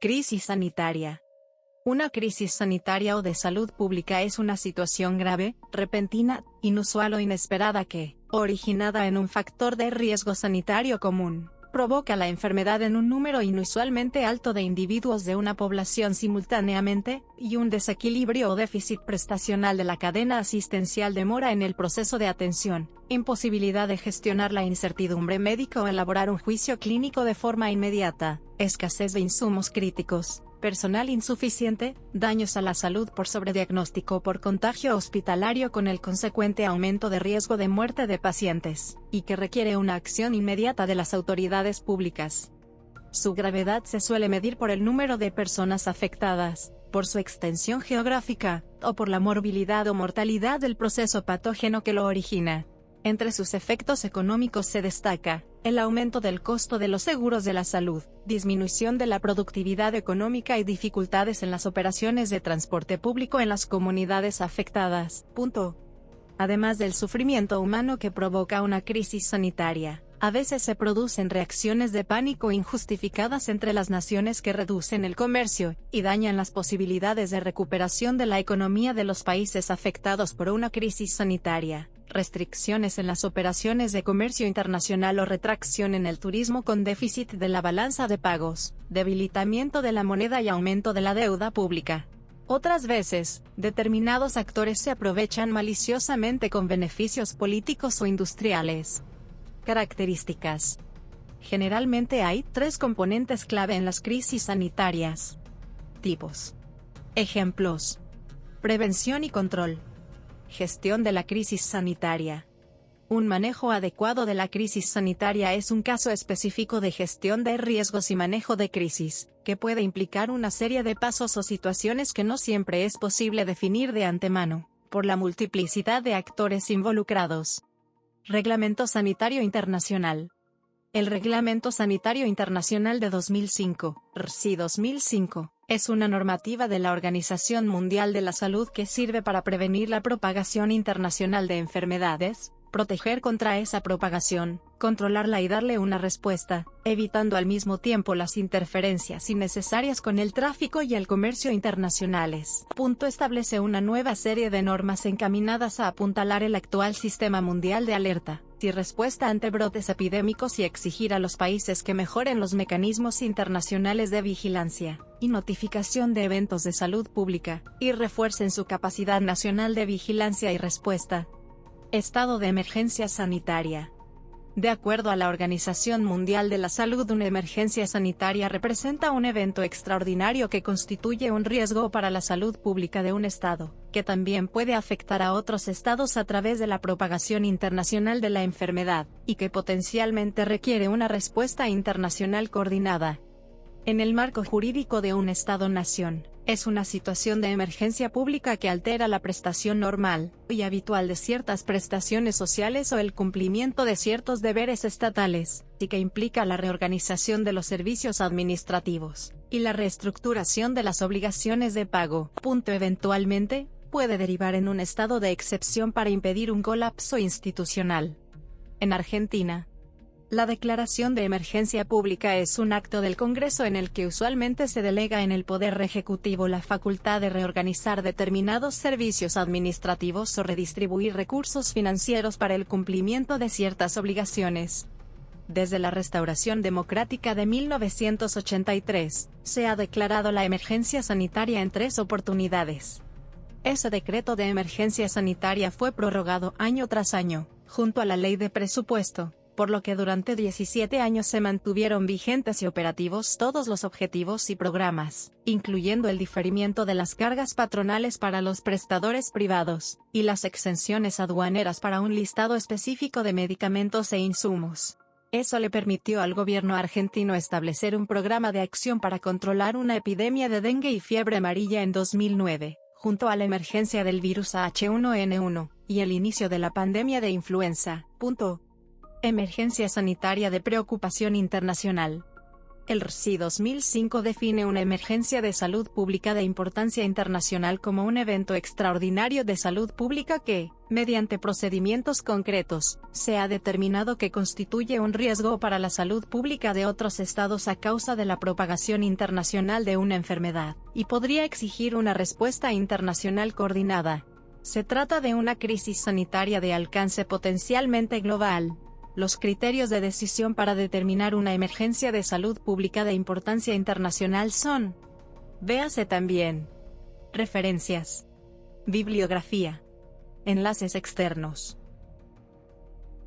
Crisis sanitaria. Una crisis sanitaria o de salud pública es una situación grave, repentina, inusual o inesperada que, originada en un factor de riesgo sanitario común, provoca la enfermedad en un número inusualmente alto de individuos de una población simultáneamente, y un desequilibrio o déficit prestacional de la cadena asistencial, demora en el proceso de atención, imposibilidad de gestionar la incertidumbre médica o elaborar un juicio clínico de forma inmediata, escasez de insumos críticos, personal insuficiente, daños a la salud por sobrediagnóstico o por contagio hospitalario con el consecuente aumento de riesgo de muerte de pacientes, y que requiere una acción inmediata de las autoridades públicas. Su gravedad se suele medir por el número de personas afectadas, por su extensión geográfica, o por la morbilidad o mortalidad del proceso patógeno que lo origina. Entre sus efectos económicos se destaca el aumento del costo de los seguros de la salud, disminución de la productividad económica y dificultades en las operaciones de transporte público en las comunidades afectadas. Además del sufrimiento humano que provoca una crisis sanitaria, a veces se producen reacciones de pánico injustificadas entre las naciones que reducen el comercio y dañan las posibilidades de recuperación de la economía de los países afectados por una crisis sanitaria. Restricciones en las operaciones de comercio internacional o retracción en el turismo con déficit de la balanza de pagos, debilitamiento de la moneda y aumento de la deuda pública. Otras veces, determinados actores se aprovechan maliciosamente con beneficios políticos o industriales. Características. Generalmente hay tres componentes clave en las crisis sanitarias. Tipos. Ejemplos. Prevención y control. Gestión de la crisis sanitaria. Un manejo adecuado de la crisis sanitaria es un caso específico de gestión de riesgos y manejo de crisis, que puede implicar una serie de pasos o situaciones que no siempre es posible definir de antemano, por la multiplicidad de actores involucrados. Reglamento Sanitario Internacional. El Reglamento Sanitario Internacional de 2005, RSI 2005, es una normativa de la Organización Mundial de la Salud que sirve para prevenir la propagación internacional de enfermedades, proteger contra esa propagación, controlarla y darle una respuesta, evitando al mismo tiempo las interferencias innecesarias con el tráfico y el comercio internacionales. Establece una nueva serie de normas encaminadas a apuntalar el actual sistema mundial de alerta y respuesta ante brotes epidémicos y exigir a los países que mejoren los mecanismos internacionales de vigilancia y notificación de eventos de salud pública, y refuercen su capacidad nacional de vigilancia y respuesta. Estado de emergencia sanitaria. De acuerdo a la Organización Mundial de la Salud, una emergencia sanitaria representa un evento extraordinario que constituye un riesgo para la salud pública de un estado, que también puede afectar a otros estados a través de la propagación internacional de la enfermedad, y que potencialmente requiere una respuesta internacional coordinada. En el marco jurídico de un Estado-nación, es una situación de emergencia pública que altera la prestación normal y habitual de ciertas prestaciones sociales o el cumplimiento de ciertos deberes estatales, y que implica la reorganización de los servicios administrativos y la reestructuración de las obligaciones de pago. Eventualmente, puede derivar en un estado de excepción para impedir un colapso institucional. En Argentina, la declaración de emergencia pública es un acto del Congreso en el que usualmente se delega en el Poder Ejecutivo la facultad de reorganizar determinados servicios administrativos o redistribuir recursos financieros para el cumplimiento de ciertas obligaciones. Desde la Restauración Democrática de 1983, se ha declarado la emergencia sanitaria en 3 oportunidades. Ese decreto de emergencia sanitaria fue prorrogado año tras año, junto a la Ley de Presupuesto, por lo que durante 17 años se mantuvieron vigentes y operativos todos los objetivos y programas, incluyendo el diferimiento de las cargas patronales para los prestadores privados, y las exenciones aduaneras para un listado específico de medicamentos e insumos. Eso le permitió al gobierno argentino establecer un programa de acción para controlar una epidemia de dengue y fiebre amarilla en 2009, junto a la emergencia del virus H1N1, y el inicio de la pandemia de influenza. Emergencia sanitaria de preocupación internacional. El RSI 2005 define una emergencia de salud pública de importancia internacional como un evento extraordinario de salud pública que, mediante procedimientos concretos, se ha determinado que constituye un riesgo para la salud pública de otros estados a causa de la propagación internacional de una enfermedad, y podría exigir una respuesta internacional coordinada. Se trata de una crisis sanitaria de alcance potencialmente global. Los criterios de decisión para determinar una emergencia de salud pública de importancia internacional son: véase también. Referencias. Bibliografía. Enlaces externos.